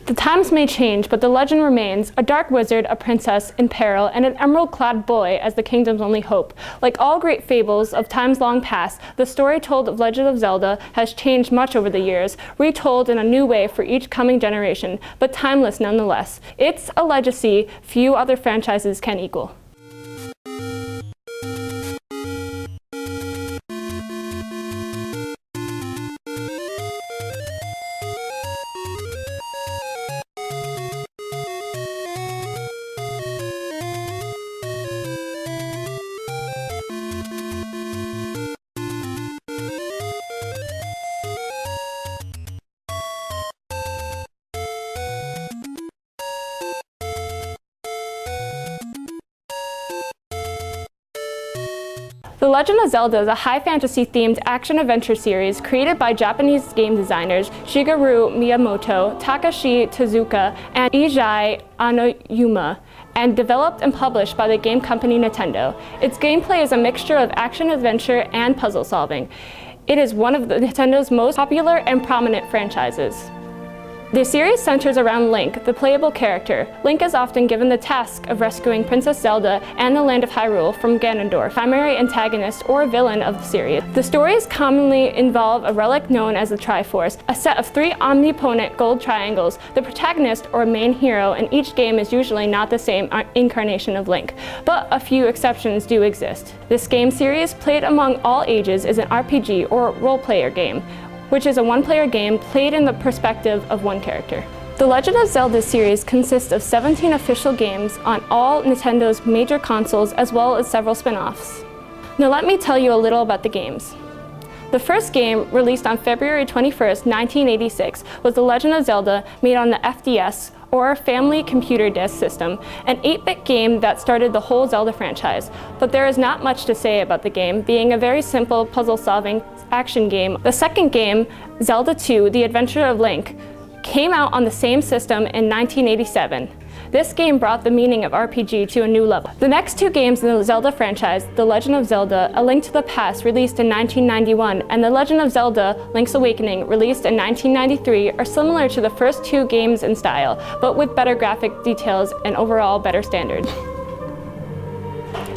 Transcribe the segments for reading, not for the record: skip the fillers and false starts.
The times may change, but the legend remains: a dark wizard, a princess in peril, and an emerald-clad boy as the kingdom's only hope. Like all great fables of times long past, the story told of Legend of Zelda has changed much over the years, retold in a new way for each coming generation, but timeless nonetheless. It's a legacy few other franchises can equal. The Legend of Zelda is a high fantasy-themed action-adventure series created by Japanese game designers Shigeru Miyamoto, Takashi Tezuka, and Eiji Aonuma, and developed and published by the game company Nintendo. Its gameplay is a mixture of action-adventure and puzzle-solving. It is one of Nintendo's most popular and prominent franchises. The series centers around Link, the playable character. Link is often given the task of rescuing Princess Zelda and the land of Hyrule from Ganondorf, primary antagonist or villain of the series. The stories commonly involve a relic known as the Triforce, a set of 3 omnipotent gold triangles. The protagonist or main hero in each game is usually not the same incarnation of Link, but a few exceptions do exist. This game series, played among all ages, is an RPG or role-player game, which is a one-player game played in the perspective of one character. The Legend of Zelda series consists of 17 official games on all Nintendo's major consoles, as well as several spin-offs. Now let me tell you a little about the games. The first game, released on February 21st, 1986, was The Legend of Zelda, made on the FDS, or Family Computer Disk System, an 8-bit game that started the whole Zelda franchise. But there is not much to say about the game, being a very simple puzzle-solving action game. The second game, Zelda 2: The Adventure of Link, came out on the same system in 1987. This game brought the meaning of RPG to a new level. The next 2 games in the Zelda franchise, The Legend of Zelda: A Link to the Past, released in 1991, and The Legend of Zelda: Link's Awakening, released in 1993, are similar to the first 2 games in style, but with better graphic details and overall better standards.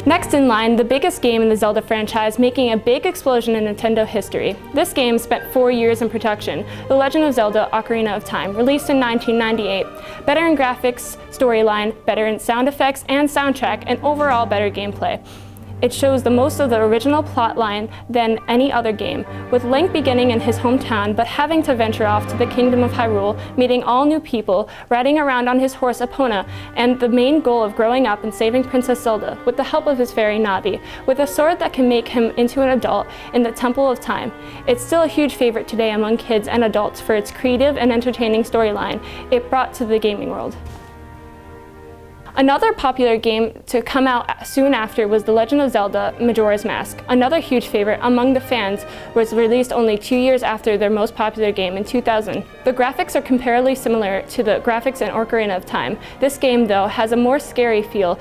Next in line, the biggest game in the Zelda franchise, making a big explosion in Nintendo history. This game spent 4 years in production, The Legend of Zelda: Ocarina of Time, released in 1998. Better in graphics, storyline, better in sound effects and soundtrack, and overall better gameplay. It shows the most of the original plot line than any other game, with Link beginning in his hometown but having to venture off to the Kingdom of Hyrule, meeting all new people, riding around on his horse Epona, and the main goal of growing up and saving Princess Zelda with the help of his fairy Navi, with a sword that can make him into an adult in the Temple of Time. It's still a huge favorite today among kids and adults for its creative and entertaining storyline it brought to the gaming world. Another popular game to come out soon after was The Legend of Zelda: Majora's Mask. Another huge favorite among the fans, was released only 2 years after their most popular game in 2000. The graphics are comparably similar to the graphics in Ocarina of Time. This game, though, has a more scary feel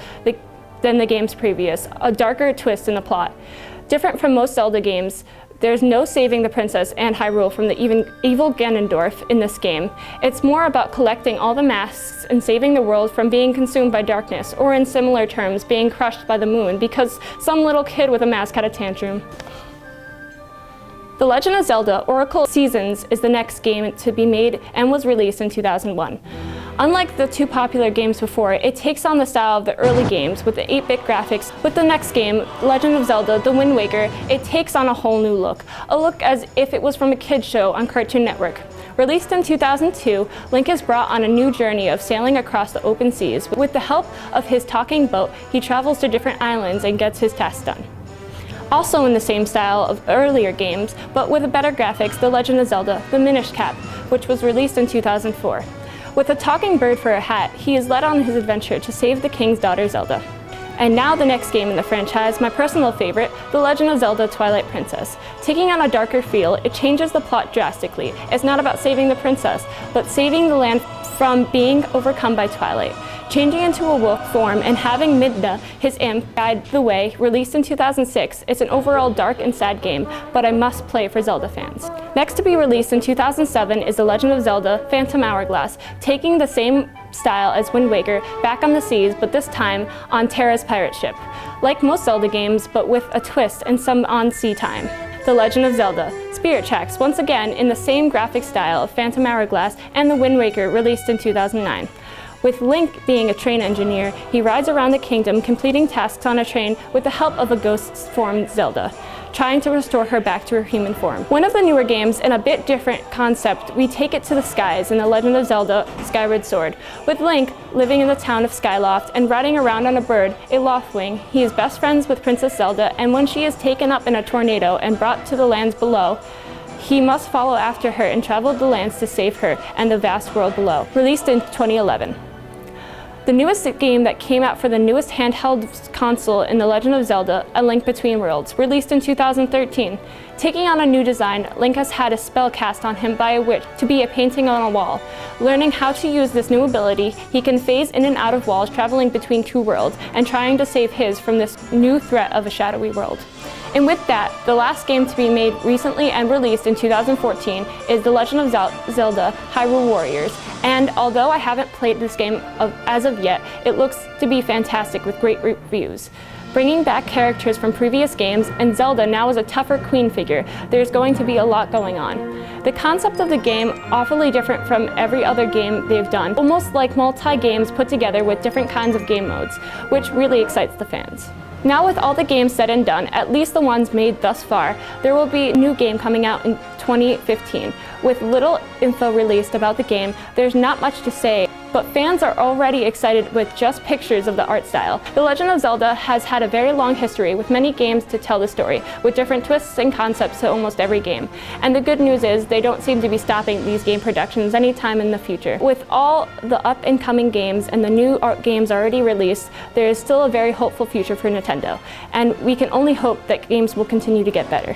than the game's previous, a darker twist in the plot. Different from most Zelda games, there's no saving the princess and Hyrule from the evil Ganondorf in this game. It's more about collecting all the masks and saving the world from being consumed by darkness, or in similar terms, being crushed by the moon because some little kid with a mask had a tantrum. The Legend of Zelda: Oracle Seasons is the next game to be made and was released in 2001. Unlike the 2 popular games before, it takes on the style of the early games with the 8-bit graphics. With the next game, Legend of Zelda: The Wind Waker, it takes on a whole new look. A look as if it was from a kid's show on Cartoon Network. Released in 2002, Link is brought on a new journey of sailing across the open seas. With the help of his talking boat, he travels to different islands and gets his tasks done. Also in the same style of earlier games, but with better graphics, The Legend of Zelda: The Minish Cap, which was released in 2004. With a talking bird for a hat, he is led on his adventure to save the king's daughter Zelda. And now the next game in the franchise, my personal favorite, The Legend of Zelda: Twilight Princess. Taking on a darker feel, it changes the plot drastically. It's not about saving the princess, but saving the land from being overcome by Twilight. Changing into a wolf form and having Midna, his imp, guide the way, released in 2006, it's an overall dark and sad game, but a must-play for Zelda fans. Next to be released in 2007 is The Legend of Zelda: Phantom Hourglass, taking the same style as Wind Waker, back on the seas, but this time on Terra's pirate ship. Like most Zelda games, but with a twist and some on-sea time. The Legend of Zelda: Spirit Tracks, once again in the same graphic style of Phantom Hourglass and The Wind Waker, released in 2009. With Link being a train engineer, he rides around the kingdom completing tasks on a train with the help of a ghost-formed Zelda, trying to restore her back to her human form. One of the newer games, and a bit different concept, we take it to the skies in The Legend of Zelda: Skyward Sword. With Link living in the town of Skyloft and riding around on a bird, a Loftwing, he is best friends with Princess Zelda, and when she is taken up in a tornado and brought to the lands below, he must follow after her and travel the lands to save her and the vast world below. Released in 2011. The newest game that came out for the newest handheld console in The Legend of Zelda: A Link Between Worlds, released in 2013. Taking on a new design, Link has had a spell cast on him by a witch to be a painting on a wall. Learning how to use this new ability, he can phase in and out of walls, traveling between two worlds and trying to save his from this new threat of a shadowy world. And with that, the last game to be made recently and released in 2014 is The Legend of Zelda: Hyrule Warriors. And although I haven't played this game as of yet, it looks to be fantastic with great reviews. Bringing back characters from previous games, and Zelda now as a tougher queen figure, there's going to be a lot going on. The concept of the game awfully different from every other game they've done, almost like multi-games put together with different kinds of game modes, which really excites the fans. Now with all the games said and done, at least the ones made thus far, there will be a new game coming out in 2015. With little info released about the game, there's not much to say, but fans are already excited with just pictures of the art style. The Legend of Zelda has had a very long history with many games to tell the story, with different twists and concepts to almost every game. And the good news is they don't seem to be stopping these game productions anytime in the future. With all the up and coming games and the new games already released, there is still a very hopeful future for Nintendo, and we can only hope that games will continue to get better.